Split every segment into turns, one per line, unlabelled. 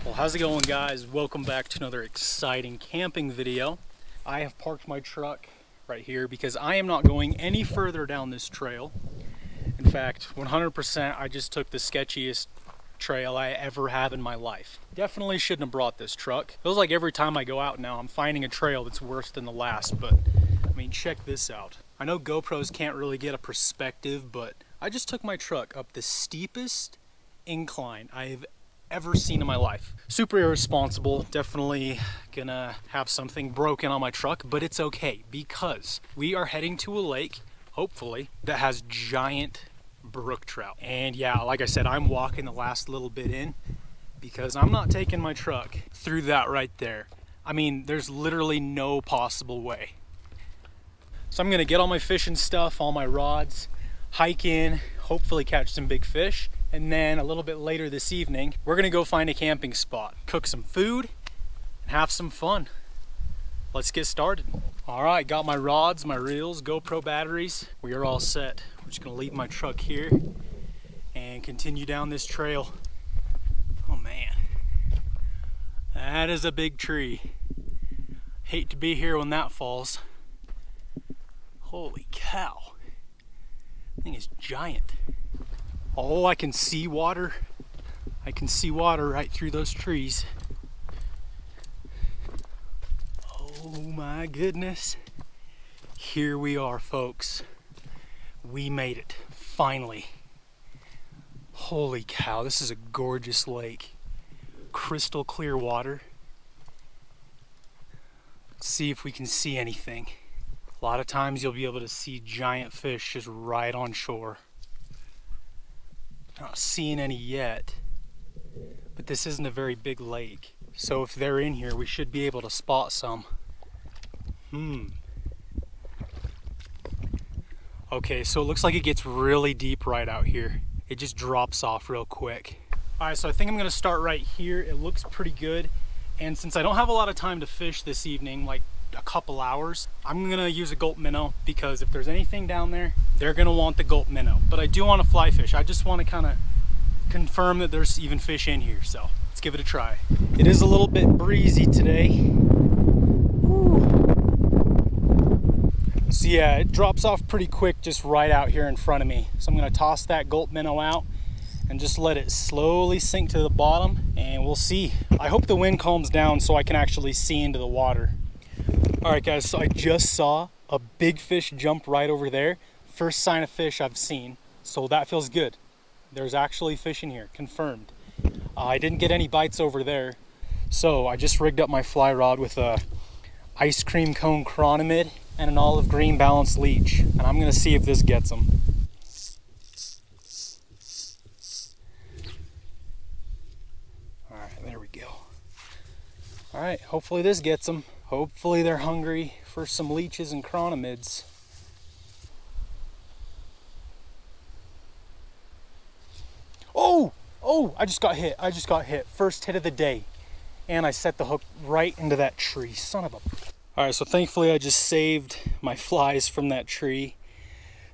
Well, how's it going, guys? Welcome back to another exciting camping video. I have parked my truck right here because I am not going any further down this trail. In fact, 100% I just took the sketchiest trail I ever have in my life. Definitely shouldn't have brought this truck. Feels like every time I go out now I'm finding a trail that's worse than the last, but I mean, check this out. I know GoPros can't really get a perspective, but I just took my truck up the steepest incline I've ever seen in my life. Super irresponsible, definitely gonna have something broken on my truck, but it's okay because we are heading to a lake, hopefully, that has giant brook trout. And yeah, like I said, I'm walking the last little bit in because I'm not taking my truck through that right there. I mean, there's literally no possible way. So I'm gonna get all my fishing stuff, all my rods, hike in, hopefully catch some big fish. And then a little bit later this evening, we're gonna go find a camping spot, cook some food, and have some fun. Let's get started. All right, got my rods, my reels, GoPro batteries. We are all set. I'm just gonna leave my truck here and continue down this trail. Oh man, that is a big tree. Hate to be here when that falls. Holy cow, that thing is giant. Oh, I can see water. I can see water right through those trees. Oh my goodness. Here we are, folks. We made it, finally. Holy cow, this is a gorgeous lake. Crystal clear water. Let's see if we can see anything. A lot of times you'll be able to see giant fish just right on shore. Not seeing any yet, but this isn't a very big lake. So if they're in here, we should be able to spot some. Okay, so it looks like it gets really deep right out here. It just drops off real quick. All right, so I think I'm gonna start right here. It looks pretty good. And since I don't have a lot of time to fish this evening, like a couple hours, I'm gonna use a gulp minnow because if there's anything down there, they're gonna want the gulp minnow. But I do want to fly fish. I just want to kind of confirm that there's even fish in here, so let's give it a try. It is a little bit breezy today. Woo. So yeah, it drops off pretty quick just right out here in front of me. So I'm gonna toss that gulp minnow out and just let it slowly sink to the bottom, and we'll see. I hope the wind calms down so I can actually see into the water. All right guys, so I just saw a big fish jump right over there. First sign of fish I've seen, so that feels good. There's actually fish in here, confirmed. I didn't get any bites over there. So I just rigged up my fly rod with a ice cream cone chronomid and an olive green balanced leech. And I'm gonna see if this gets them. All right, there we go. All right, hopefully this gets them. Hopefully they're hungry for some leeches and chronomids. Oh, I just got hit. First hit of the day. And I set the hook right into that tree, son of a... All right, so thankfully I just saved my flies from that tree.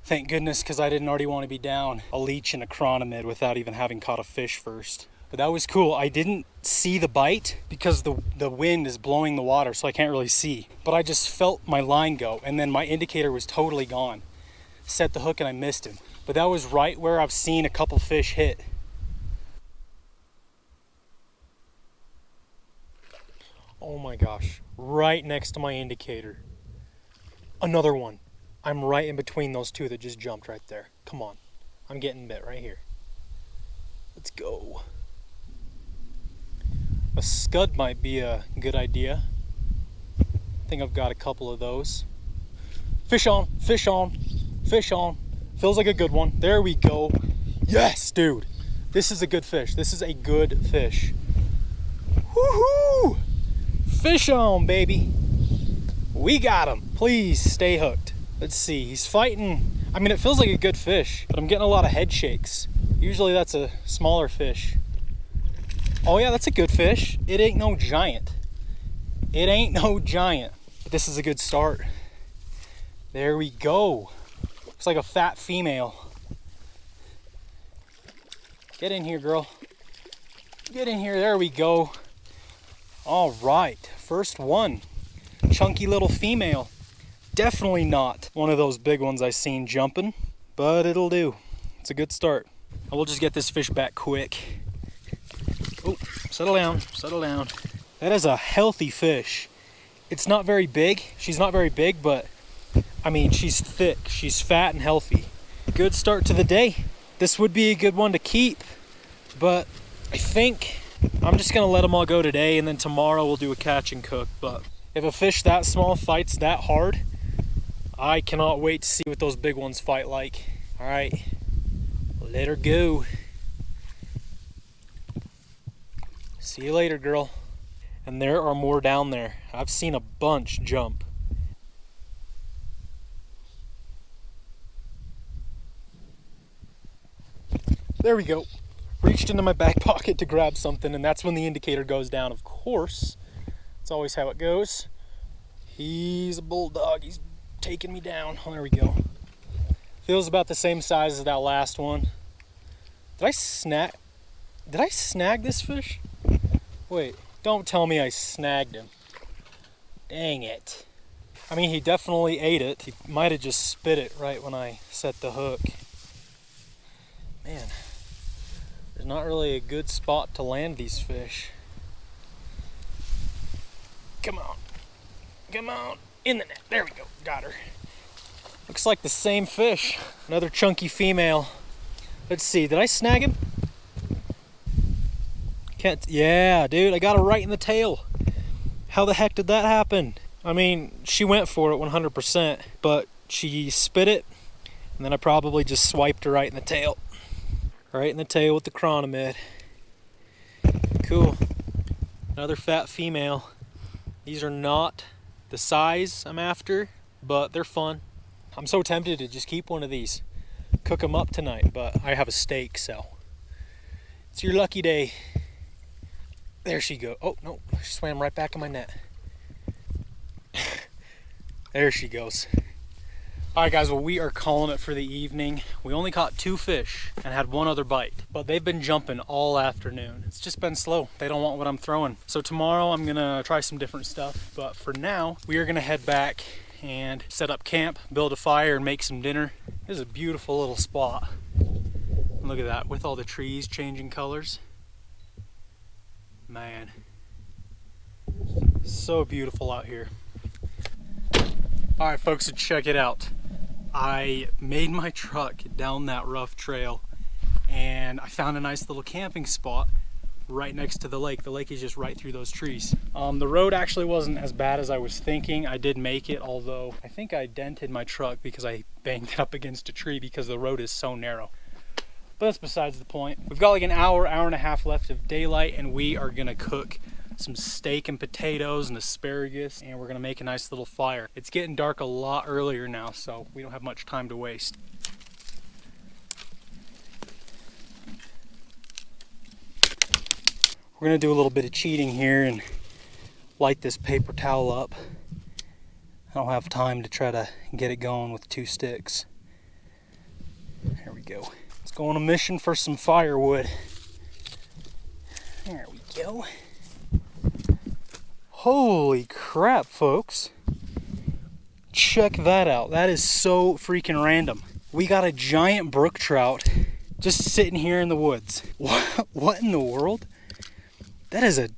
Thank goodness, because I didn't already want to be down a leech and a chronomid without even having caught a fish first. But that was cool. I didn't see the bite because the wind is blowing the water, so I can't really see. But I just felt my line go, and then my indicator was totally gone. Set the hook and I missed him. But that was right where I've seen a couple fish hit. Oh my gosh, right next to my indicator. Another one. I'm right in between those two that just jumped right there. Come on, I'm getting bit right here. Let's go. A scud might be a good idea. I think I've got a couple of those. Fish on, fish on, fish on. Feels like a good one. There we go. Yes, dude. This is a good fish. This is a good fish. Woohoo! Fish on, baby. We got him. Please stay hooked. Let's see. He's fighting. I mean, it feels like a good fish, but I'm getting a lot of head shakes. Usually that's a smaller fish. Oh yeah, that's a good fish. It ain't no giant. It ain't no giant. But this is a good start. There we go. Looks like a fat female. Get in here, girl. Get in here. There we go. All right, first one. Chunky little female. Definitely not one of those big ones I seen jumping, but it'll do. It's a good start. I will just get this fish back quick. Oh, settle down, settle down. That is a healthy fish. It's not very big. She's not very big, but I mean, she's thick. She's fat and healthy. Good start to the day. This would be a good one to keep, but I think I'm just gonna let them all go today, and then tomorrow we'll do a catch and cook. But if a fish that small fights that hard, I cannot wait to see what those big ones fight like. All right, let her go. See you later, girl. And there are more down there. I've seen a bunch jump. There we go. Reached into my back pocket to grab something, and that's when the indicator goes down, of course. That's always how it goes. He's a bulldog. He's taking me down. Oh, there we go. Feels about the same size as that last one. Did I snag this fish? Wait, don't tell me I snagged him. Dang it. I mean, he definitely ate it. He might have just spit it right when I set the hook. Man, there's not really a good spot to land these fish. Come on. Come on. In the net. There we go. Got her. Looks like the same fish. Another chunky female. Let's see. Did I snag him? Can't. Yeah, dude. I got her right in the tail. How the heck did that happen? I mean, she went for it 100%, but she spit it, and then I probably just swiped her right in the tail. Right in the tail with the chronomid. Cool. Another fat female. These are not the size I'm after, but they're fun. I'm so tempted to just keep one of these. Cook them up tonight, but I have a steak, so it's your lucky day. There she goes. Oh, no, she swam right back in my net. There she goes. All right, guys, well, we are calling it for the evening. We only caught 2 fish and had 1 other bite, but they've been jumping all afternoon. It's just been slow. They don't want what I'm throwing. So tomorrow I'm gonna try some different stuff, but for now, we are gonna head back and set up camp, build a fire, and make some dinner. This is a beautiful little spot. Look at that, with all the trees changing colors. Man, so beautiful out here. All right, folks, so check it out. I made my truck down that rough trail, and I found a nice little camping spot right next to the lake. The lake is just right through those trees. The road actually wasn't as bad as I was thinking. I did make it, although I think I dented my truck because I banged it up against a tree because the road is so narrow. But that's besides the point. We've got like an hour and a half left of daylight, and we are gonna cook some steak and potatoes and asparagus, and we're gonna make a nice little fire. It's getting dark a lot earlier now, so we don't have much time to waste. We're gonna do a little bit of cheating here and light this paper towel up. I don't have time to try to get it going with 2 sticks. There we go. Let's go on a mission for some firewood. There we go. Holy crap, folks. Check that out. That is so freaking random. We got a giant brook trout just sitting here in the woods. What in the world? That is a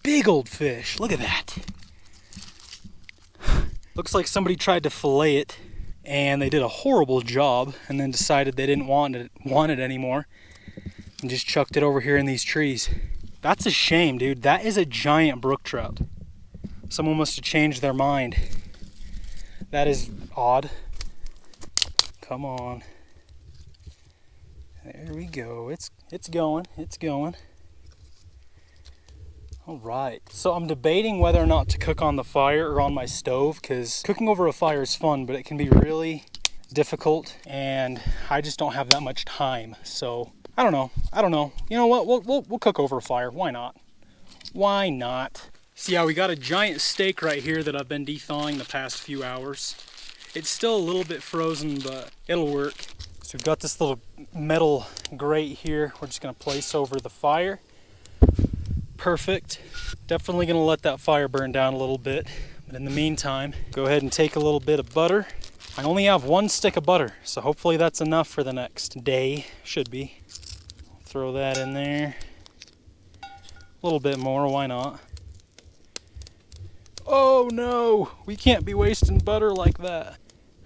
big old fish. Look at that. Looks like somebody tried to fillet it, and they did a horrible job, and then decided they didn't want it anymore, and just chucked it over here in these trees. That's a shame, dude. That is a giant brook trout. Someone must have changed their mind. That is odd. Come on. There we go. It's going. It's going. All right. So I'm debating whether or not to cook on the fire or on my stove, because cooking over a fire is fun, but it can be really difficult, and I just don't have that much time. So I don't know. You know what? We'll cook over a fire. Why not? Why not? See how we got a giant steak right here that I've been de-thawing the past few hours. It's still a little bit frozen, but it'll work. So we've got this little metal grate here we're just gonna place over the fire. perfect. Definitely gonna let that fire burn down a little bit. But in the meantime, go ahead and take a little bit of butter. I only have 1 stick of butter, so hopefully that's enough for the next day. Should be. Throw that in there. A little bit more, why not? Oh no, we can't be wasting butter like that.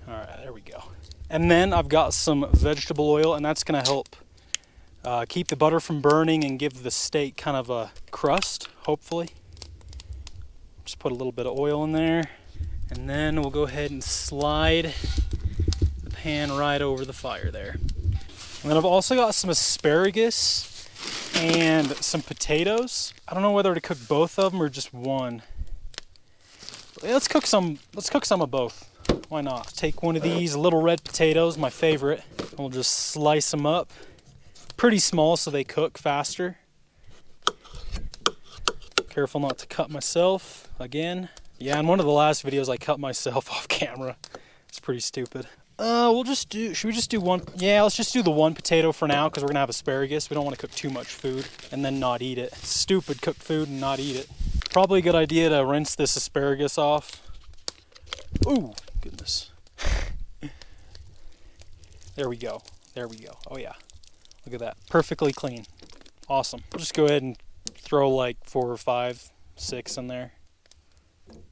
All right, there we go. And then I've got some vegetable oil, and that's gonna help keep the butter from burning and give the steak kind of a crust, hopefully. Just put a little bit of oil in there, and then we'll go ahead and slide the pan right over the fire there. And then I've also got some asparagus and some potatoes. I don't know whether to cook both of them or just one. Let's cook some of both. Why not? Take one of these little red potatoes, my favorite. We'll just slice them up. Pretty small so they cook faster. Careful not to cut myself again. Yeah, in one of the last videos I cut myself off camera. It's pretty stupid. Should we just do one? Yeah, let's just do the one potato for now because we're gonna have asparagus. We don't want to cook too much food and then not eat it. Stupid, cook food and not eat it. Probably a good idea to rinse this asparagus off. Ooh, goodness. There we go. There we go. Oh yeah. Look at that. Perfectly clean. Awesome. We'll just go ahead and throw like 4 or 5, 6 in there.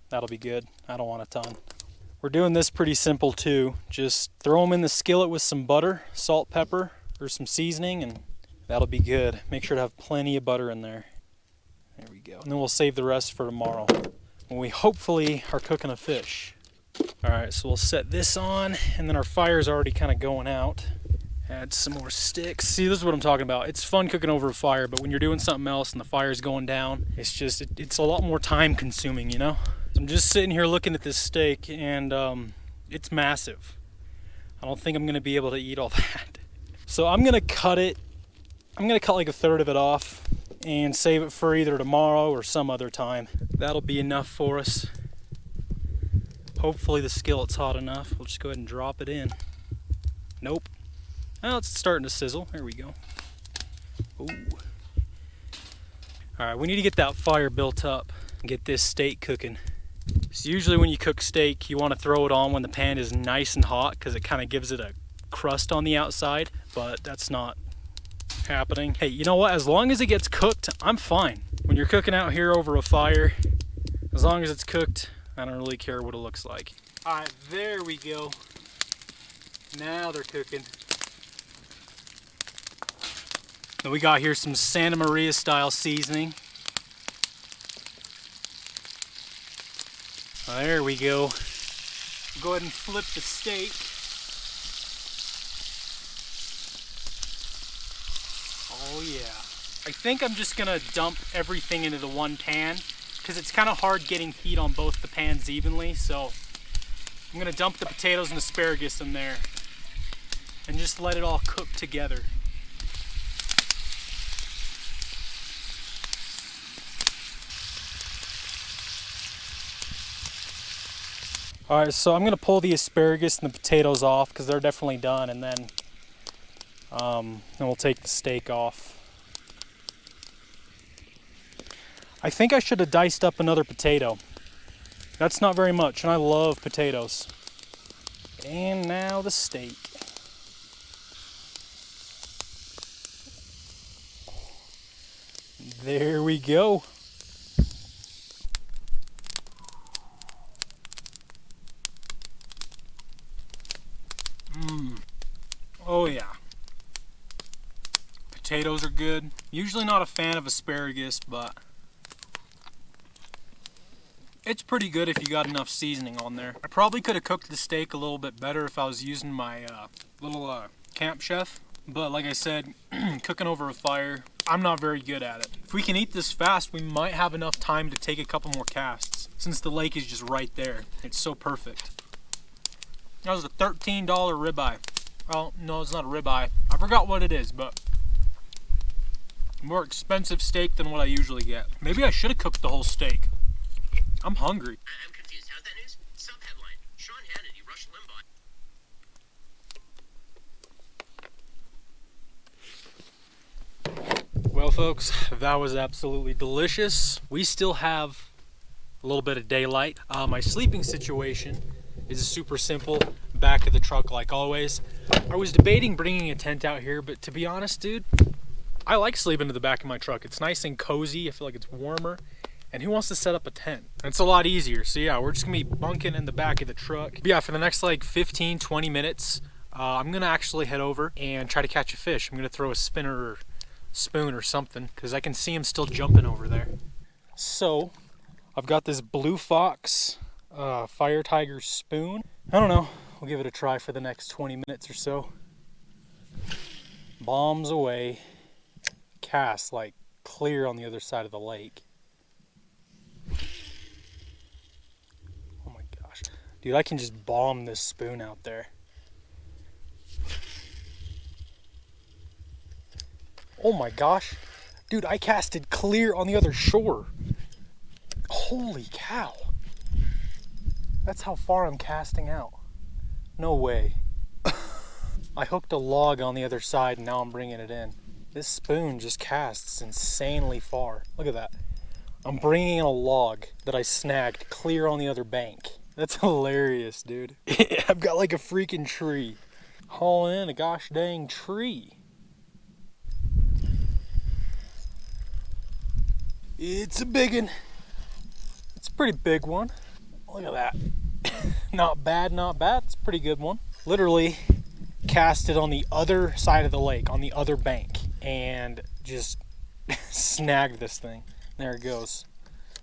That'll be good. I don't want a ton. We're doing this pretty simple too. Just throw them in the skillet with some butter, salt, pepper, or some seasoning, and that'll be good. Make sure to have plenty of butter in there. There we go. And then we'll save the rest for tomorrow, when we hopefully are cooking a fish. All right, so we'll set this on, and then our fire's already kind of going out. Add some more sticks. See, this is what I'm talking about. It's fun cooking over a fire, but when you're doing something else and the fire's going down, it's just, it's a lot more time consuming, you know? So I'm just sitting here looking at this steak, and it's massive. I don't think I'm gonna be able to eat all that. So I'm gonna cut it. I'm gonna cut like a third of it off and save it for either tomorrow or some other time. That'll be enough for us. Hopefully the skillet's hot enough. We'll just go ahead and drop it in. Nope. Well, it's starting to sizzle. There we go. Ooh. All right, we need to get that fire built up and get this steak cooking. So usually when you cook steak, you want to throw it on when the pan is nice and hot because it kind of gives it a crust on the outside, but that's not happening. Hey, you know what? As long as it gets cooked, I'm fine. When you're cooking out here over a fire, as long as it's cooked, I don't really care what it looks like. All right, there we go. Now they're cooking. Then we got here some Santa Maria style seasoning. There we go. Go ahead and flip the steak. Oh yeah. I think I'm just gonna dump everything into the one pan because it's kind of hard getting heat on both the pans evenly. So I'm gonna dump the potatoes and asparagus in there and just let it all cook together. All right, so I'm gonna pull the asparagus and the potatoes off because they're definitely done, and then we'll take the steak off. I think I should have diced up another potato. That's not very much, and I love potatoes. And now the steak. There we go. Oh yeah. Potatoes are good. Usually not a fan of asparagus, but it's pretty good if you got enough seasoning on there. I probably could have cooked the steak a little bit better if I was using my little camp chef. But like I said, cooking over a fire, I'm not very good at it. If we can eat this fast, we might have enough time to take a couple more casts since the lake is just right there. It's so perfect. That was a $13 ribeye. Well, no, it's not a ribeye. I forgot what it is, but more expensive steak than what I usually get. Maybe I should have cooked the whole steak. I'm hungry.
I'm confused. How's that news? Sub-headline: Sean Hannity, Rush Limbaugh.
Well, folks, that was absolutely delicious. We still have a little bit of daylight. My sleeping situation is super simple. Back of the truck like always. I was debating bringing a tent out here, but to be honest, dude, I like sleeping in the back of my truck. It's nice and cozy. I feel like it's warmer. And who wants to set up a tent? And it's a lot easier. So yeah, we're just gonna be bunking in the back of the truck. But yeah, for the next like 15, 20 minutes, I'm gonna actually head over and try to catch a fish. I'm gonna throw a spinner or spoon or something, because I can see him still jumping over there. So I've got this Blue Fox Fire Tiger spoon. I don't know, we'll give it a try for the next 20 minutes or so. Bombs away. Cast like clear on the other side of the lake. Oh my gosh. Dude, I can just bomb this spoon out there. Oh my gosh. Dude, I casted clear on the other shore. Holy cow. That's how far I'm casting out. No way. I hooked a log on the other side and now I'm bringing it in. This spoon just casts insanely far. Look at that. I'm bringing in a log that I snagged clear on the other bank. That's hilarious, dude. I've got like a freaking tree. Haul in a gosh dang tree. It's a big one. It's a pretty big one. Look at that. Not bad, not bad. It's a pretty good one. Literally cast it on the other side of the lake, on the other bank, and just snagged this thing. There it goes.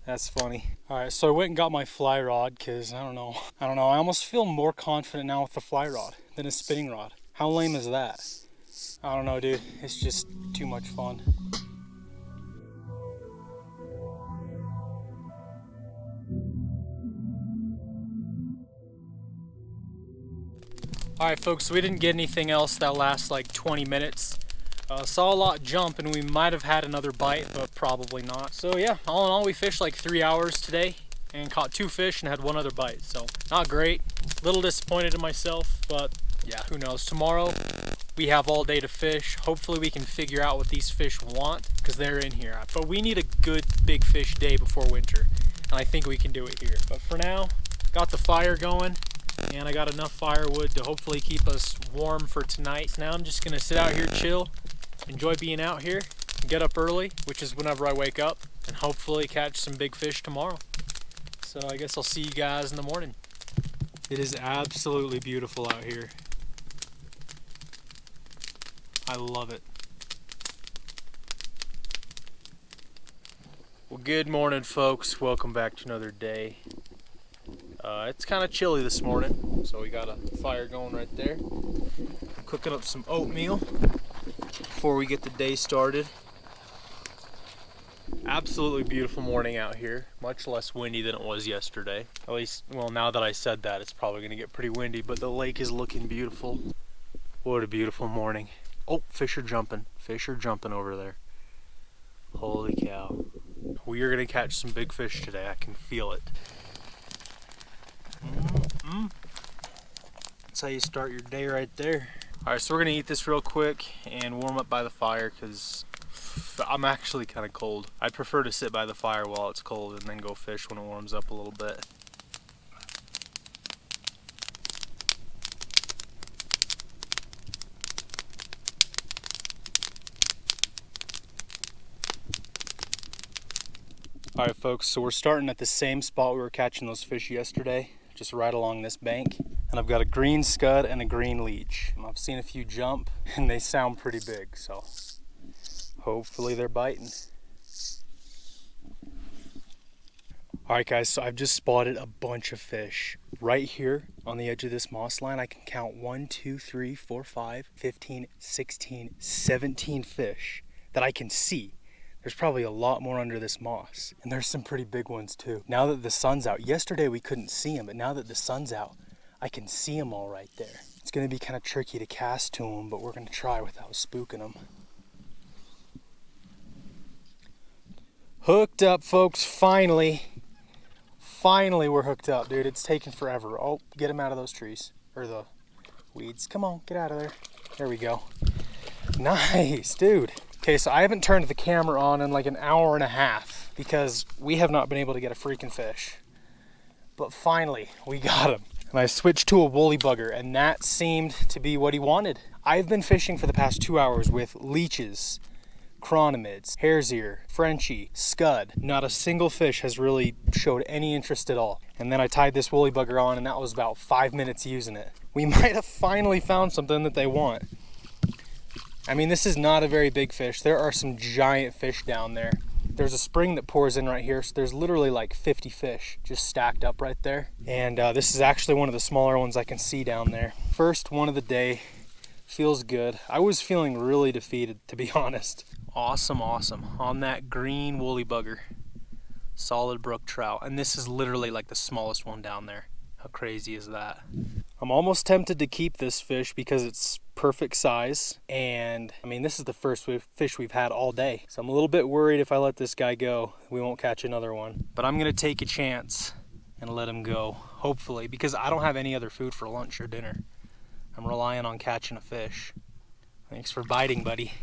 That's funny. All right, so I went and got my fly rod because I don't know. I almost feel more confident now with the fly rod than a spinning rod. How lame is that? I don't know, dude. It's just too much fun. Alright folks, so we didn't get anything else that lasts like 20 minutes. Saw a lot jump and we might have had another bite, but probably not. So yeah, all in all we fished like 3 hours today and caught 2 fish and had 1 other bite. So not great, a little disappointed in myself, but yeah, who knows. Tomorrow we have all day to fish. Hopefully we can figure out what these fish want because they're in here. But we need a good big fish day before winter and I think we can do it here. But for now, got the fire going. And I got enough firewood to hopefully keep us warm for tonight. So now I'm just gonna sit out here, chill, enjoy being out here, get up early, which is whenever I wake up, and hopefully catch some big fish tomorrow. So I guess I'll see you guys in the morning. It is absolutely beautiful out here. I love it. Well, good morning, folks. Welcome back to another day. It's kind of chilly this morning, so we got a fire going right there. Cooking up some oatmeal before we get the day started. Absolutely beautiful morning out here. Much less windy than it was yesterday. At least, well, now that I said that, it's probably going to get pretty windy, but the lake is looking beautiful. What a beautiful morning. Oh, fish are jumping. Fish are jumping over there. Holy cow. We are going to catch some big fish today. I can feel it. That's how you start your day right there. Alright, so we're gonna eat this real quick and warm up by the fire because I'm actually kind of cold. I prefer to sit by the fire while it's cold and then go fish when it warms up a little bit. Alright folks, so we're starting at the same spot we were catching those fish yesterday, just right along this bank. And I've got a green scud and a green leech. I've seen a few jump and they sound pretty big, so hopefully they're biting. Alright guys, so I've just spotted a bunch of fish. Right here on the edge of this moss line, I can count 1, 2, 3, 4, 5, 15, 16, 17 fish that I can see. There's probably a lot more under this moss. And there's some pretty big ones too. Now that the sun's out, yesterday we couldn't see them, but now that the sun's out, I can see them all right there. It's gonna be kind of tricky to cast to them, but we're gonna try without spooking them. Hooked up, folks, finally. Finally we're hooked up, dude. It's taken forever. Oh, get him out of those trees, or the weeds. Come on, get out of there. There we go. Nice, dude. Okay, so I haven't turned the camera on in like an hour and a half because we have not been able to get a freaking fish. But finally, we got him. And I switched to a woolly bugger, and that seemed to be what he wanted. I've been fishing for the past 2 hours with leeches, chronomids, hare's ear, Frenchie, scud. Not a single fish has really showed any interest at all. And then I tied this woolly bugger on, and that was about 5 minutes using it. We might have finally found something that they want. I mean, this is not a very big fish. There are some giant fish down there. There's a spring that pours in right here, so there's literally like 50 fish just stacked up right there. And this is actually one of the smaller ones I can see down there. First one of the day, feels good. I was feeling really defeated, to be honest. Awesome, awesome. On that green woolly bugger, solid brook trout. And this is literally like the smallest one down there. How crazy is that? I'm almost tempted to keep this fish because it's perfect size, and I mean, this is the first fish we've had all day, so I'm a little bit worried if I let this guy go we won't catch another one. But I'm gonna take a chance and let him go, hopefully, because I don't have any other food for lunch or dinner. I'm relying on catching a fish. Thanks for biting, buddy.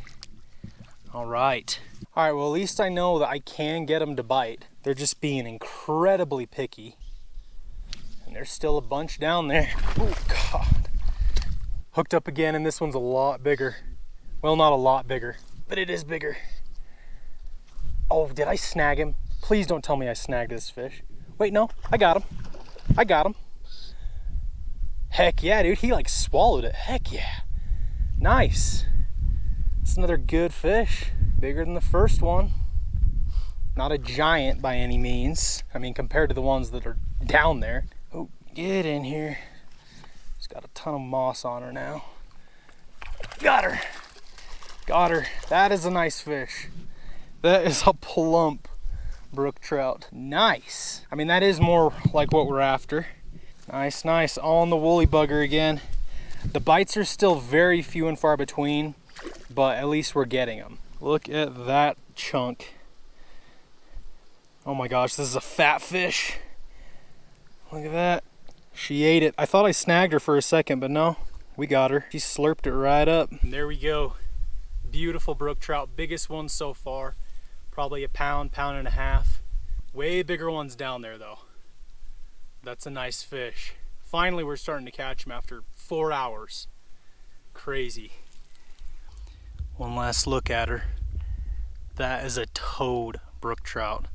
All right, well, at least I know that I can get them to bite. They're just being incredibly picky. There's still a bunch down there. Oh God. Hooked up again, and this one's a lot bigger. Well, not a lot bigger, but it is bigger. Oh, did I snag him? Please don't tell me I snagged this fish. Wait, no, I got him. I got him. Heck yeah, dude, he like swallowed it. Heck yeah. Nice. It's another good fish. Bigger than the first one. Not a giant by any means. I mean, compared to the ones that are down there. Oh, get in here. She's got a ton of moss on her now. Got her. Got her. That is a nice fish. That is a plump brook trout. Nice. I mean, that is more like what we're after. Nice, nice. On the woolly bugger again. The bites are still very few and far between, but at least we're getting them. Look at that chunk. Oh my gosh, this is a fat fish. Look at that. She ate it. I thought I snagged her for a second, but no, we got her. She slurped it right up. And there we go. Beautiful brook trout. Biggest one so far. Probably a pound, pound and a half. Way bigger ones down there though. That's a nice fish. Finally, we're starting to catch them after 4 hours. Crazy. One last look at her. That is a toad brook trout.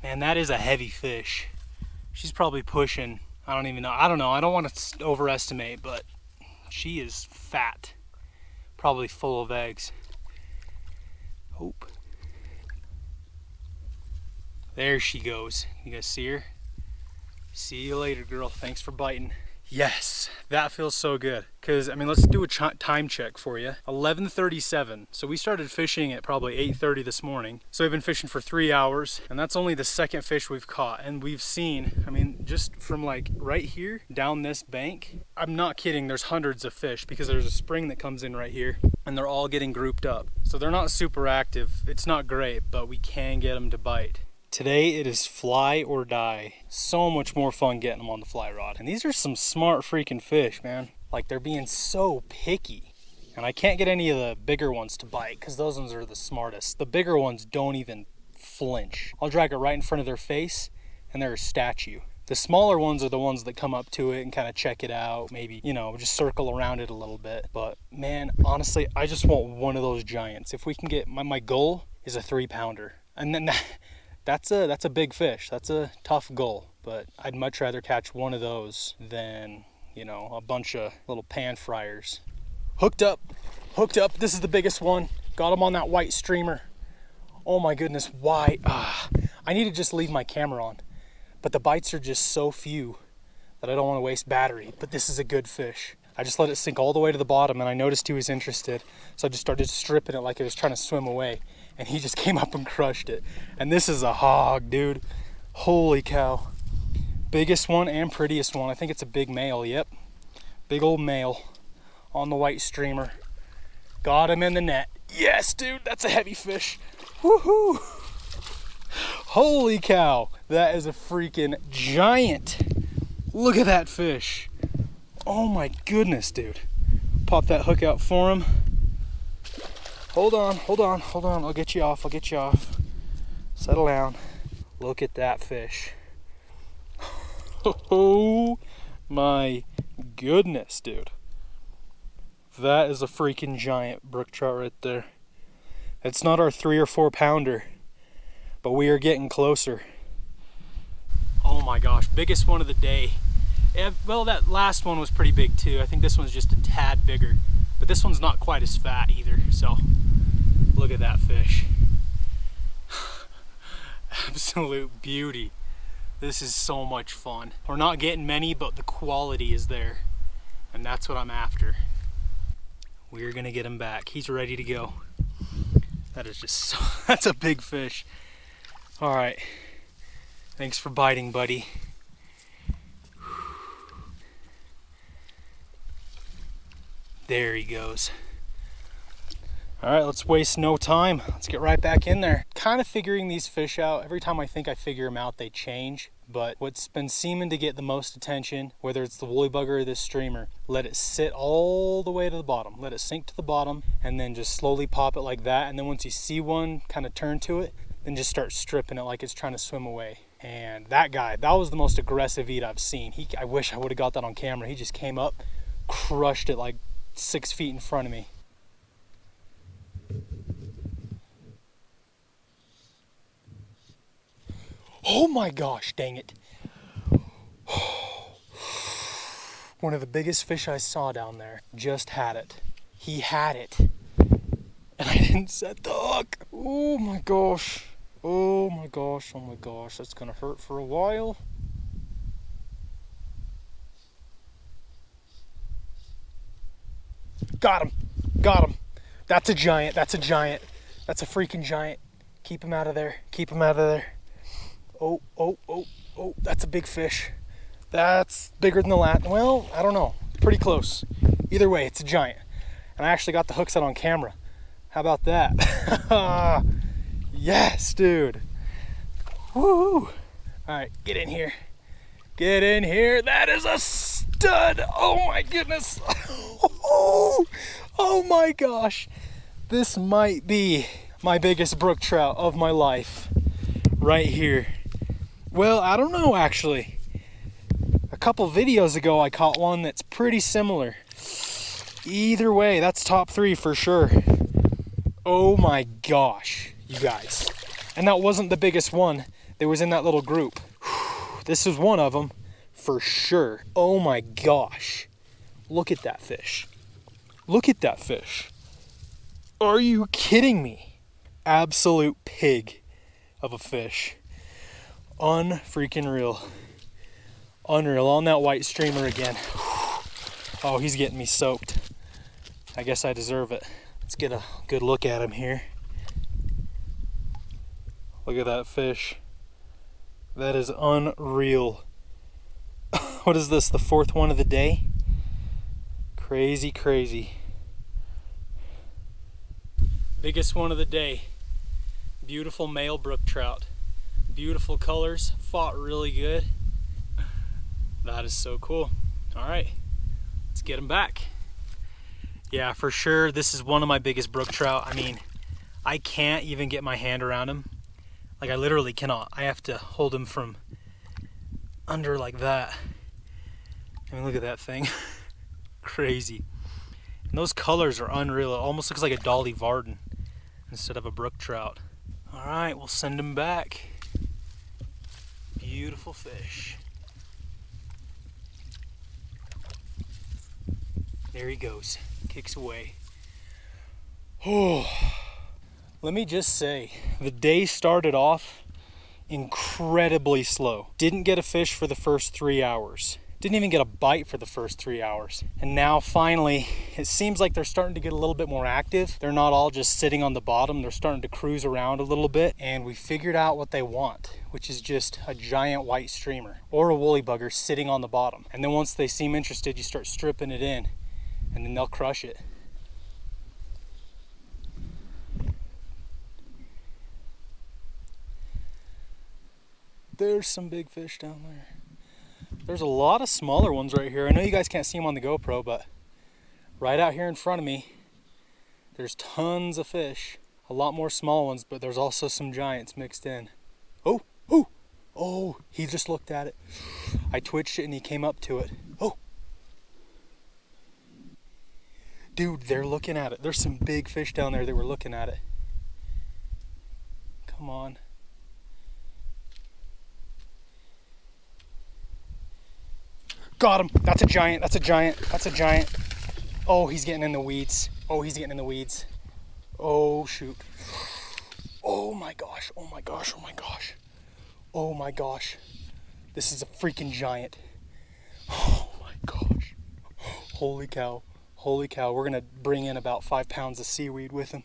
Man, that is a heavy fish. She's probably pushing, I don't even know. I don't know. I don't want to overestimate, but she is fat. Probably full of eggs. Hope. There she goes. You guys see her? See you later, girl. Thanks for biting. Yes, that feels so good. Because, I mean, let's do a time check for you. 11:37. So we started fishing at probably 8:30 this morning. So we've been fishing for 3 hours. And that's only the second fish we've caught. And we've seen, I mean, just from like right here down this bank, I'm not kidding, there's hundreds of fish because there's a spring that comes in right here. And they're all getting grouped up. So they're not super active. It's not great, but we can get them to bite. Today it is fly or die. So much more fun getting them on the fly rod. And these are some smart freaking fish, man. Like, they're being so picky. And I can't get any of the bigger ones to bite because those ones are the smartest. The bigger ones don't even flinch. I'll drag it right in front of their face and they're a statue. The smaller ones are the ones that come up to it and kind of check it out. Maybe, you know, just circle around it a little bit. But man, honestly, I just want one of those giants. If we can get, my goal is a 3-pounder. And then that's a big fish. That's a tough goal, but I'd much rather catch one of those than, you know, a bunch of little pan fryers. Hooked up. This is the biggest one. Got him on that white streamer. Oh my goodness, why? I need to just leave my camera on, but the bites are just so few that I don't want to waste battery, but this is a good fish. I just let it sink all the way to the bottom and I noticed he was interested, so I just started stripping it like it was trying to swim away. And he just came up and crushed it. And this is a hog, dude. Holy cow. Biggest one and prettiest one. I think it's a big male, yep. Big old male on the white streamer. Got him in the net. Yes, dude, that's a heavy fish. Woohoo! Holy cow, that is a freaking giant. Look at that fish. Oh my goodness, dude. Pop that hook out for him. Hold on, hold on, hold on. I'll get you off, I'll get you off. Settle down. Look at that fish. Oh my goodness, dude. That is a freaking giant brook trout right there. It's not our 3 or 4 pounder, but we are getting closer. Oh my gosh, biggest one of the day. Yeah, well, that last one was pretty big too. I think this one's just a tad bigger, but this one's not quite as fat either. So look at that fish. Absolute beauty. This is so much fun. We're not getting many, but the quality is there, and that's what I'm after. We're gonna get him back. He's ready to go. That is just so, that's a big fish. All right, thanks for biting, buddy. There he goes. All right, let's waste no time. Let's get right back in there. Kind of figuring these fish out. Every time I think I figure them out, they change. But what's been seeming to get the most attention, whether it's the woolly bugger or this streamer, let it sit all the way to the bottom. Let it sink to the bottom and then just slowly pop it like that. And then once you see one kind of turn to it, then just start stripping it like it's trying to swim away. And that guy, that was the most aggressive eat I've seen. I wish I would have got that on camera. He just came up, crushed it like 6 feet in front of me. Oh my gosh, dang it. One of the biggest fish I saw down there just had it. He had it. And I didn't set the hook. Oh my gosh. Oh my gosh, oh my gosh. That's gonna hurt for a while. Got him. Got him. That's a giant. That's a giant. That's a freaking giant. Keep him out of there. Keep him out of there. Oh, oh, oh, oh, that's a big fish. That's bigger than the last. Well, I don't know. Pretty close. Either way, it's a giant. And I actually got the hook set on camera. How about that? Yes, dude. Woo! All right, get in here. Get in here. That is a stud. Oh my goodness. Oh my gosh. This might be my biggest brook trout of my life. Right here. Well, I don't know actually. A couple videos ago I caught one that's pretty similar. Either way, that's top 3 for sure. Oh my gosh, you guys. And that wasn't the biggest one that was in that little group. This is one of them for sure. Oh my gosh. Look at that fish. Look at that fish. Are you kidding me? Absolute pig of a fish. Unfreaking real. Unreal. On that white streamer again. Oh, he's getting me soaked. I guess I deserve it. Let's get a good look at him here. Look at that fish. That is unreal. What is this, the 4th one of the day? Crazy, crazy. Biggest one of the day. Beautiful male brook trout. Beautiful colors, fought really good. That is so cool. All right, let's get him back. Yeah, for sure, this is one of my biggest brook trout. I mean, I can't even get my hand around him. Like, I literally cannot. I have to hold him from under like that. I mean, look at that thing. Crazy. And those colors are unreal. It almost looks like a Dolly Varden instead of a brook trout. All right, we'll send him back. Beautiful fish. There he goes, kicks away. Oh, let me just say, the day started off incredibly slow. Didn't get a fish for the first 3 hours. Didn't even get a bite for the first 3 hours. And now finally, it seems like they're starting to get a little bit more active. They're not all just sitting on the bottom. They're starting to cruise around a little bit. And we figured out what they want, which is just a giant white streamer or a woolly bugger sitting on the bottom. And then once they seem interested, you start stripping it in and then they'll crush it. There's some big fish down there. There's a lot of smaller ones right here. I know you guys can't see them on the GoPro, but right out here in front of me, There's tons of fish. A lot more small ones, but there's also some giants mixed in. Oh, oh, oh, he just looked at it. I twitched it and he came up to it. Oh. Dude, they're looking at it. There's some big fish down there that were looking at it. Come on. Got him. That's a giant. That's a giant. That's a giant. Oh, he's getting in the weeds. Oh, he's getting in the weeds. Oh, shoot. Oh my gosh. Oh my gosh. Oh my gosh. Oh my gosh. This is a freaking giant. Oh my gosh. Holy cow. Holy cow. We're going to bring in about 5 pounds of seaweed with him.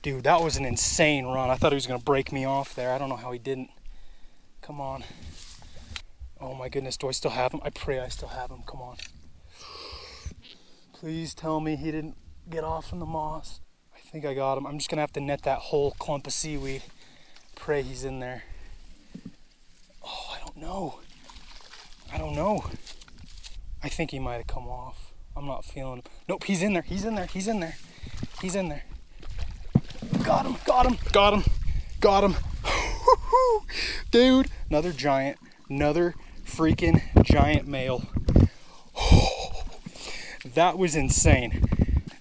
Dude, that was an insane run. I thought he was going to break me off there. I don't know how he didn't. Come on. Oh my goodness. Do I still have him? I pray I still have him. Come on. Please tell me he didn't get off from the moss. I think I got him. I'm just going to have to net that whole clump of seaweed. Pray he's in there. Oh, I don't know. I don't know. I think he might have come off. I'm not feeling him. Nope, he's in there. He's in there. He's in there. He's in there. Got him. Got him. Got him. Got him. Dude, another giant. Another freaking giant male. That was insane.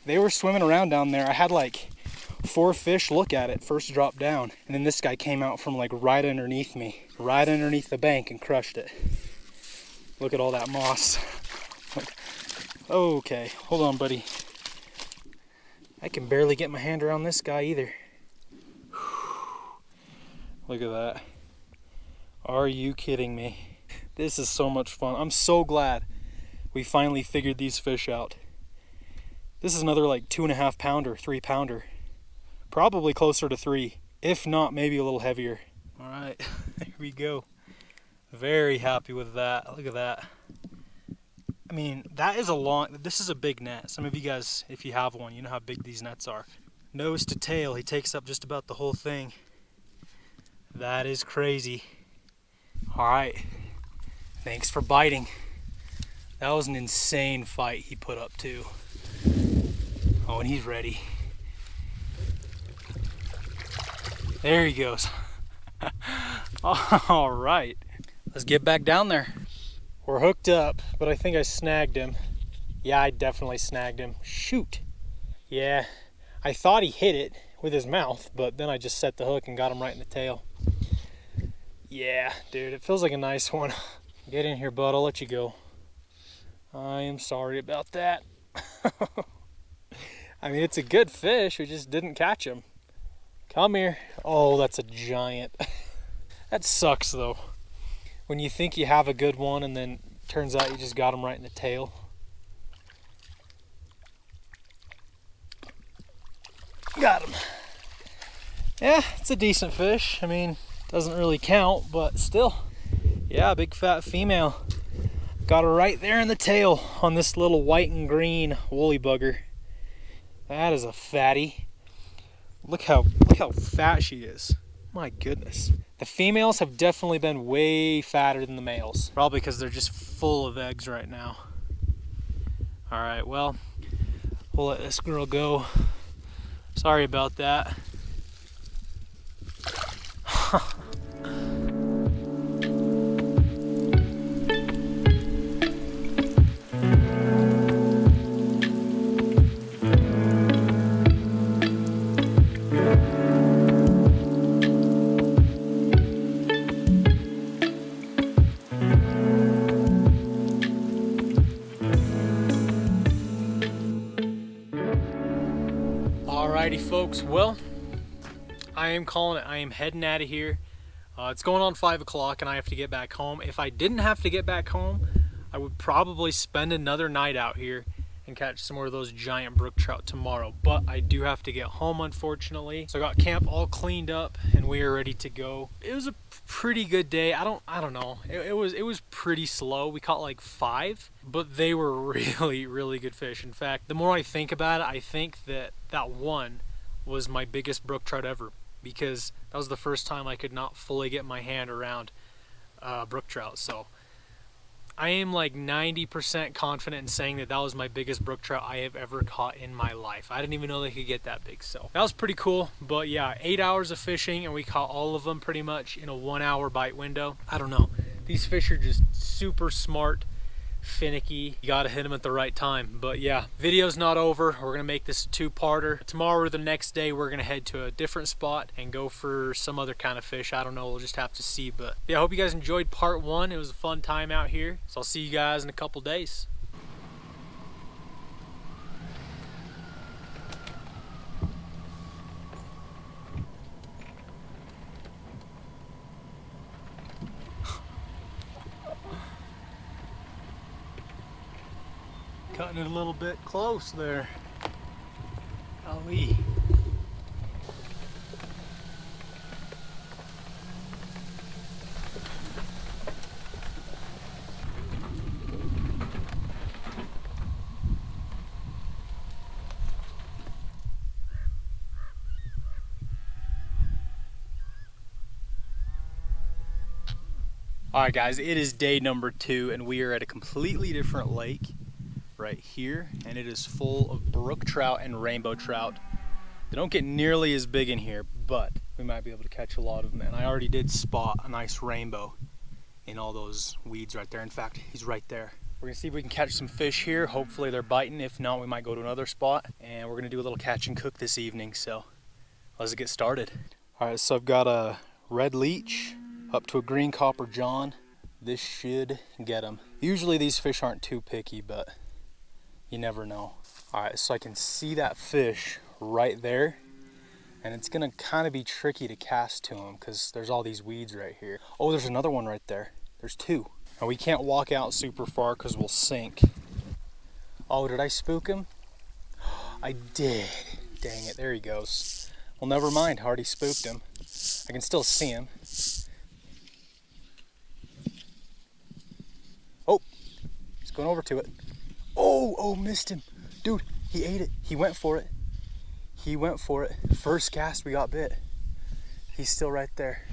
They were swimming around down there. I had like 4 fish look at it first drop down, and then this guy came out from like right underneath me, right underneath the bank, and crushed it. Look at all that moss. Okay, hold on, buddy. I can barely get my hand around this guy either. Look at that. Are you kidding me? This is so much fun. I'm so glad we finally figured these fish out. This is another like 2.5 pounder, 3 pounder. Probably closer to 3, if not maybe a little heavier. All right, here we go. Very happy with that. Look at that. I mean, this is a big net. Some of you guys, if you have one, you know how big these nets are. Nose to tail, he takes up just about the whole thing. That is crazy. All right, thanks for biting. That was an insane fight he put up too. Oh, and he's ready. There he goes. All right, let's get back down there. We're hooked up, but I think I snagged him. Yeah, I definitely snagged him. Shoot. Yeah, I thought he hit it with his mouth, but then I just set the hook and got him right in the tail. Yeah, dude, it feels like a nice one. Get in here, bud. I'll let you go. I am sorry about that. I mean, it's a good fish. We just didn't catch him. Come here. Oh, that's a giant. That sucks, though. When you think you have a good one and then turns out you just got him right in the tail. Got him. Yeah, it's a decent fish. I mean, doesn't really count, but still. Yeah, big fat female. Got her right there in the tail on this little white and green woolly bugger. That is a fatty. Look how fat she is. My goodness. The females have definitely been way fatter than the males. Probably because they're just full of eggs right now. All right, well, we'll let this girl go. Sorry about that. Alrighty folks, well, I am calling it. I am heading out of here. It's going on 5 o'clock and I have to get back home. If I didn't have to get back home, I would probably spend another night out here and catch some more of those giant brook trout tomorrow. But I do have to get home, unfortunately. So I got camp all cleaned up and we are ready to go. It was a pretty good day. I don't know. It was pretty slow. We caught like 5, but they were really good fish. In fact, the more I think about it, I think that one was my biggest brook trout ever, because that was the first time I could not fully get my hand around brook trout. So I am like 90% confident in saying that that was my biggest brook trout I have ever caught in my life. I didn't even know they could get that big, so that was pretty cool. But yeah, 8 hours of fishing and we caught all of them pretty much in a 1 hour bite window. I don't know. These fish are just super smart, finicky. You gotta hit them at the right time. But yeah, video's not over. We're gonna make this a two-parter. Tomorrow or the next day we're gonna head to a different spot and go for some other kind of fish. I don't know, we'll just have to see. But yeah, I hope you guys enjoyed part one. It was a fun time out here, so I'll see you guys in a couple days. Cutting it a little bit close there. Golly. All right, guys, it is day number 2 and we are at a completely different lake right here, and it is full of brook trout and rainbow trout. They don't get nearly as big in here, but we might be able to catch a lot of them. And I already did spot a nice rainbow in all those weeds right there. In fact, he's right there. We're gonna see if we can catch some fish here. Hopefully they're biting. If not, we might go to another spot, and we're gonna do a little catch and cook this evening. So let's get started. All right, so I've got a red leech up to a green copper john. This should get them. Usually these fish aren't too picky, but you never know. All right, so I can see that fish right there, and it's gonna kind of be tricky to cast to him because there's all these weeds right here. Oh, there's another one right there. There's 2. And we can't walk out super far because we'll sink. Oh, did I spook him? I did. Dang it, there he goes. Well, never mind, I already spooked him. I can still see him. Oh, he's going over to it. Oh, missed him. Dude, he ate it. He went for it. He went for it. First cast, we got bit. He's still right there.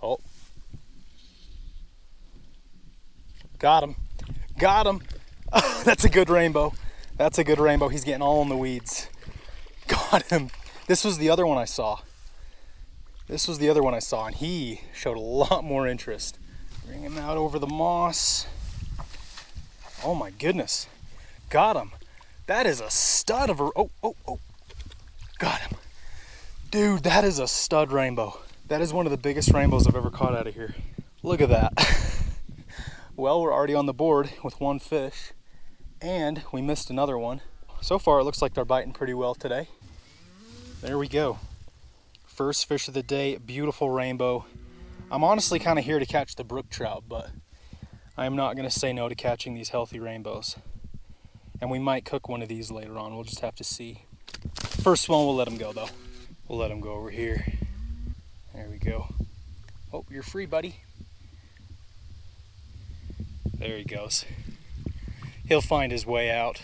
Oh. Got him. Got him. That's a good rainbow. That's a good rainbow. He's getting all in the weeds. Got him. This was the other one I saw. And he showed a lot more interest. Bring him out over the moss. Oh my goodness. Got him. That is a stud of a, oh. Got him. Dude, that is a stud rainbow. That is one of the biggest rainbows I've ever caught out of here. Look at that. Well, we're already on the board with 1 fish, and we missed another one. So far, it looks like they're biting pretty well today. There we go. First fish of the day, beautiful rainbow. I'm honestly kind of here to catch the brook trout, but I am not going to say no to catching these healthy rainbows. And we might cook one of these later on. We'll just have to see. First one, we'll let him go though. We'll let him go over here. There we go. Oh, you're free, buddy. There he goes. He'll find his way out.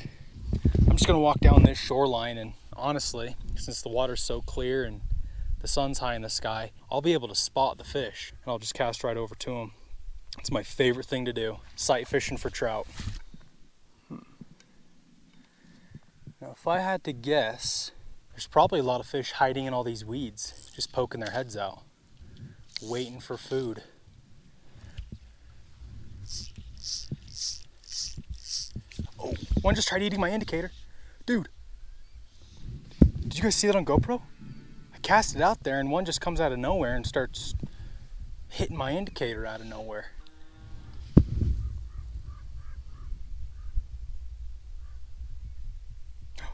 I'm just going to walk down this shoreline, and honestly, since the water's so clear and the sun's high in the sky, I'll be able to spot the fish, and I'll just cast right over to him. It's my favorite thing to do, sight fishing for trout. Now, if I had to guess, there's probably a lot of fish hiding in all these weeds, just poking their heads out, waiting for food. Oh, one just tried eating my indicator. Dude, did you guys see that on GoPro? Cast it out there and one just comes out of nowhere and starts hitting my indicator out of nowhere.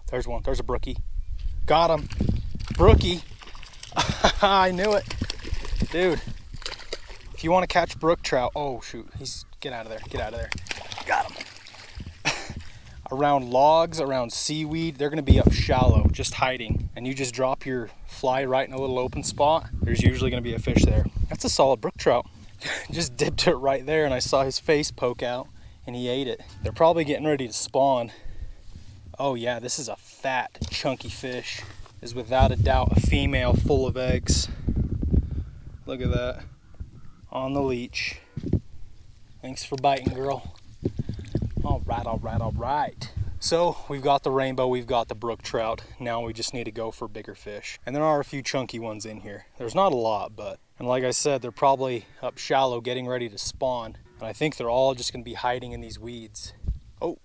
There's one. There's a brookie. Got him. Brookie. I knew it. Dude, if you want to catch brook trout, oh shoot, get out of there. Get out of there. Got him. Around logs, around seaweed, they're gonna be up shallow, just hiding. And you just drop your fly right in a little open spot, there's usually gonna be a fish there. That's a solid brook trout. Just dipped it right there and I saw his face poke out and he ate it. They're probably getting ready to spawn. Oh yeah, this is a fat, chunky fish. Is without a doubt a female full of eggs. Look at that. On the leech. Thanks for biting, girl. All right, all right, all right. So we've got the rainbow, we've got the brook trout. Now we just need to go for bigger fish. And there are a few chunky ones in here. There's not a lot, but, and like I said, they're probably up shallow getting ready to spawn. And I think they're all just gonna be hiding in these weeds. Oh,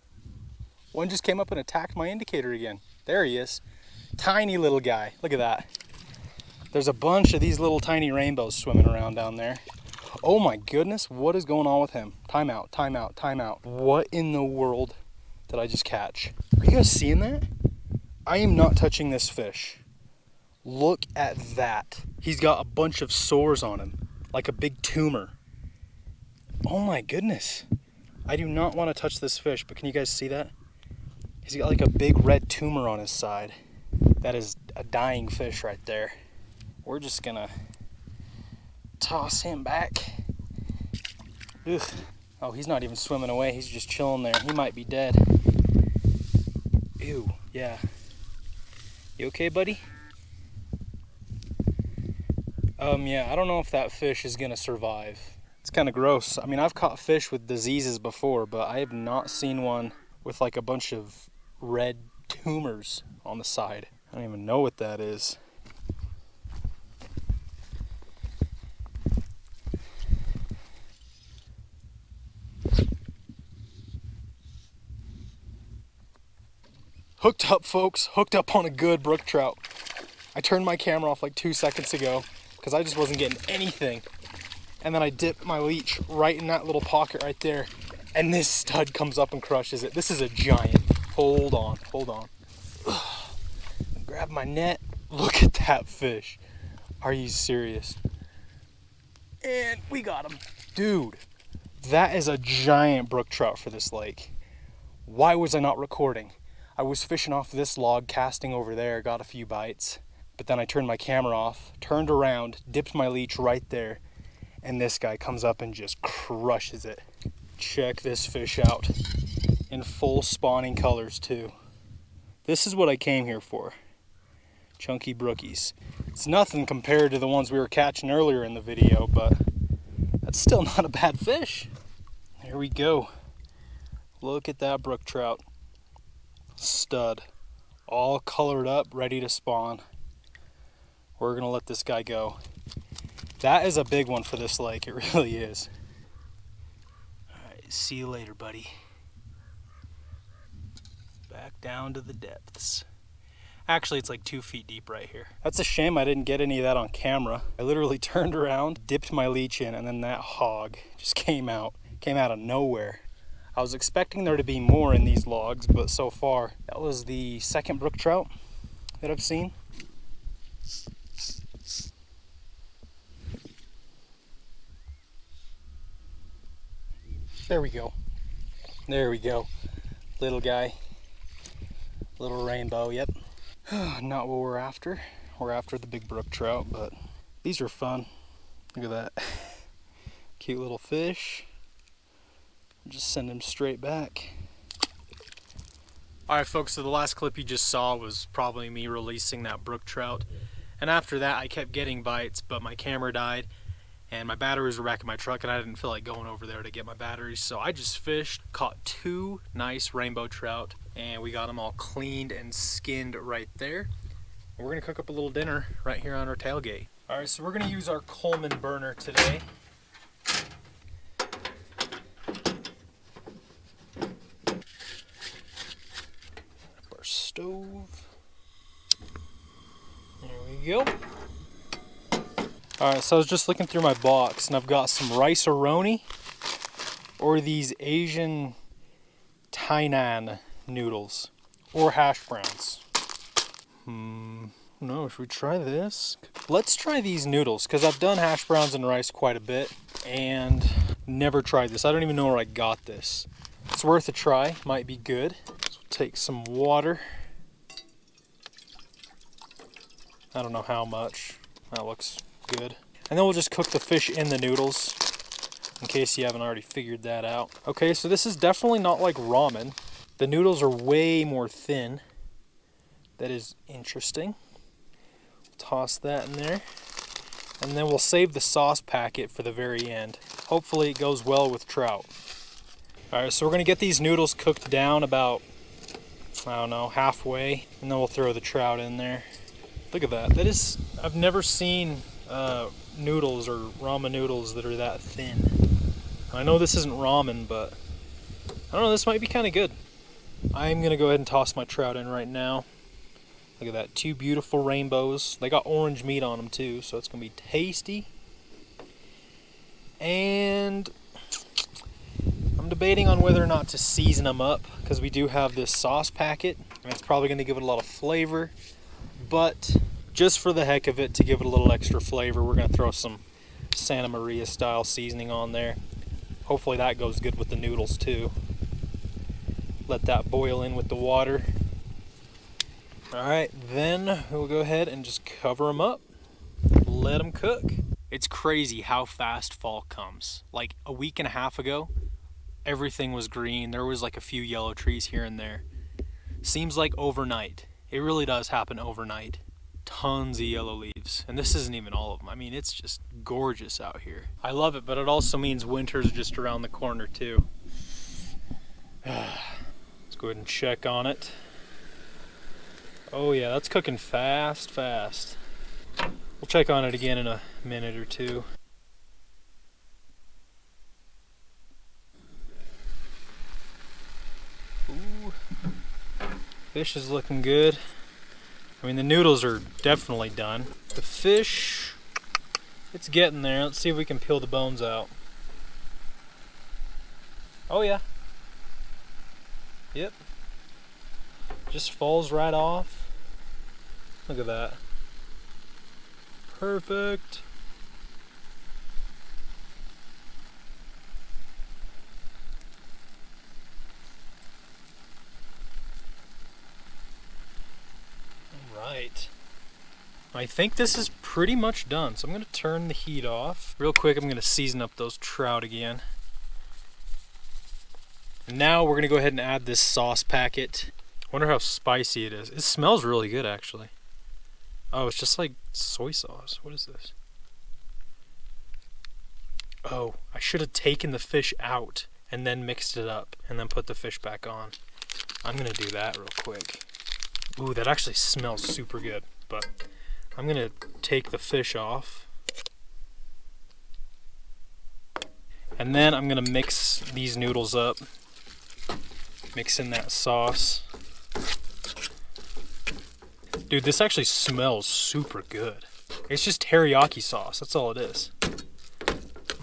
one just came up and attacked my indicator again. There he is. Tiny little guy, look at that. There's a bunch of these little tiny rainbows swimming around down there. Oh my goodness, what is going on with him? Time out, time out, time out. What in the world did I just catch? Are you guys seeing that? I am not touching this fish. Look at that. He's got a bunch of sores on him, like a big tumor. Oh my goodness. I do not want to touch this fish, but can you guys see that? He's got like a big red tumor on his side. That is a dying fish right there. We're just gonna toss him back. Ugh. Oh, he's not even swimming away. He's just chilling there. He might be dead. Ew, yeah. You okay, buddy? Yeah, I don't know if that fish is gonna survive. It's kind of gross. I mean, I've caught fish with diseases before, but I have not seen one with like a bunch of red tumors on the side. I don't even know what that is. Hooked up, folks. Hooked up on a good brook trout. I turned my camera off like 2 seconds ago because I just wasn't getting anything. And then I dipped my leech right in that little pocket right there. And this stud comes up and crushes it. This is a giant. Hold on, hold on. Grab my net. Look at that fish. Are you serious? And we got him. Dude, that is a giant brook trout for this lake. Why was I not recording? I was fishing off this log, casting over there, got a few bites. But then I turned my camera off, turned around, dipped my leech right there, and this guy comes up and just crushes it. Check this fish out. In full spawning colors too. This is what I came here for. Chunky brookies. It's nothing compared to the ones we were catching earlier in the video, but that's still not a bad fish. There we go. Look at that brook trout. Stud. All colored up, ready to spawn. We're gonna let this guy go. That is a big one for this lake, it really is. Alright, see you later, buddy. Back down to the depths. Actually, it's like 2 feet deep right here. That's a shame I didn't get any of that on camera. I literally turned around, dipped my leech in, and then that hog just came out of nowhere. I was expecting there to be more in these logs, but so far, that was the second brook trout that I've seen. There we go. There we go. Little guy. Little rainbow, yep. Not what we're after. We're after the big brook trout, but these are fun. Look at that. Cute little fish. Just send him straight back. Alright folks, so the last clip you just saw was probably me releasing that brook trout. And after that I kept getting bites, but my camera died and my batteries were back in my truck and I didn't feel like going over there to get my batteries. So I just fished, caught 2 nice rainbow trout, and we got them all cleaned and skinned right there. And we're gonna cook up a little dinner right here on our tailgate. Alright, so we're gonna use our Coleman burner today. Our stove. There we go. Alright, so I was just looking through my box and I've got some rice-a-roni or these Asian Tainan noodles or hash browns. No, should we try this? Let's try these noodles because I've done hash browns and rice quite a bit and never tried this. I don't even know where I got this. It's worth a try, might be good. So we'll take some water. I don't know how much. That looks good. And then we'll just cook the fish in the noodles in case you haven't already figured that out. Okay, so this is definitely not like ramen. The noodles are way more thin. That is interesting. Toss that in there. And then we'll save the sauce packet for the very end. Hopefully it goes well with trout. Alright, so we're going to get these noodles cooked down about, I don't know, halfway. And then we'll throw the trout in there. Look at that. That is, I've never seen noodles or ramen noodles that are that thin. I know this isn't ramen, but I don't know, this might be kind of good. I'm going to go ahead and toss my trout in right now. Look at that, 2 beautiful rainbows. They got orange meat on them too, so it's going to be tasty. And I'm debating on whether or not to season them up, because we do have this sauce packet, and it's probably going to give it a lot of flavor. But just for the heck of it, to give it a little extra flavor, we're going to throw some Santa Maria style seasoning on there. Hopefully that goes good with the noodles too. Let that boil in with the water. Alright, then we'll go ahead and just cover them up. Let them cook. It's crazy how fast fall comes. Like a week and a half ago, everything was green. There was like a few yellow trees here and there. Seems like overnight. It really does happen overnight. Tons of yellow leaves. And this isn't even all of them. I mean, it's just gorgeous out here. I love it, but it also means winter's just around the corner too. Let's go ahead and check on it. Oh yeah, that's cooking fast. We'll check on it again in a minute or two. Ooh. Fish is looking good. I mean, the noodles are definitely done. The fish, it's getting there. Let's see if we can peel the bones out. Oh yeah. Yep. Just falls right off. Look at that. Perfect. Alright. I think this is pretty much done, so I'm going to turn the heat off. Real quick, I'm going to season up those trout again. And now we're going to go ahead and add this sauce packet. Wonder how spicy it is. It smells really good, actually. Oh, it's just like soy sauce. What is this? Oh, I should have taken the fish out and then mixed it up and then put the fish back on. I'm gonna do that real quick. Ooh, that actually smells super good, but I'm gonna take the fish off. And then I'm gonna mix these noodles up. Mix in that sauce. Dude, this actually smells super good. It's just teriyaki sauce, that's all it is.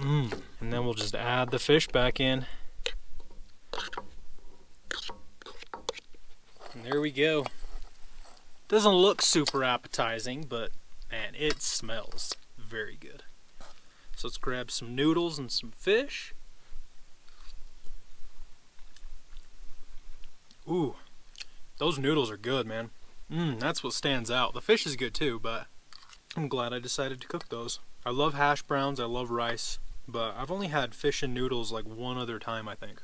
And then we'll just add the fish back in. And there we go. Doesn't look super appetizing, but man, it smells very good. So let's grab some noodles and some fish. Ooh, those noodles are good, man. That's what stands out. The fish is good too, but I'm glad I decided to cook those. I love hash browns, I love rice, but I've only had fish and noodles like one other time, I think.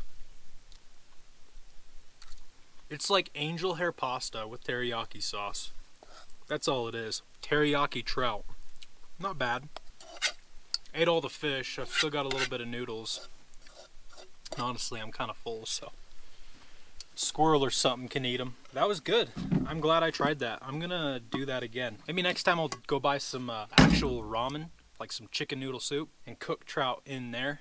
It's like angel hair pasta with teriyaki sauce. That's all it is. Teriyaki trout. Not bad. Ate all the fish. I've still got a little bit of noodles. Honestly, I'm kind of full, so squirrel or something can eat them. That was good. I'm glad I tried that. I'm gonna do that again. Maybe next time I'll go buy some actual ramen, like some chicken noodle soup, and cook trout in there.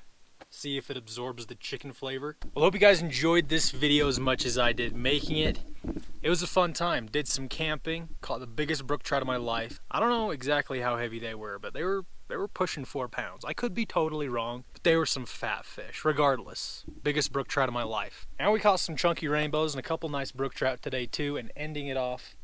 See if it absorbs the chicken flavor. Well, I hope you guys enjoyed this video as much as I did making it. It was a fun time. Did some camping, caught the biggest brook trout of my life. I don't know exactly how heavy they were, but they were pushing 4 pounds. I could be totally wrong, but they were some fat fish. Regardless, biggest brook trout of my life. And we caught some chunky rainbows and a couple nice brook trout today too, and ending it off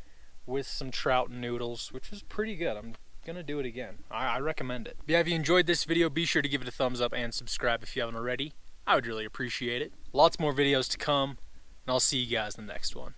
with some trout and noodles, which was pretty good. I'm gonna do it again. I recommend it. Yeah, if you enjoyed this video, be sure to give it a thumbs up and subscribe if you haven't already. I would really appreciate it. Lots more videos to come, and I'll see you guys in the next one.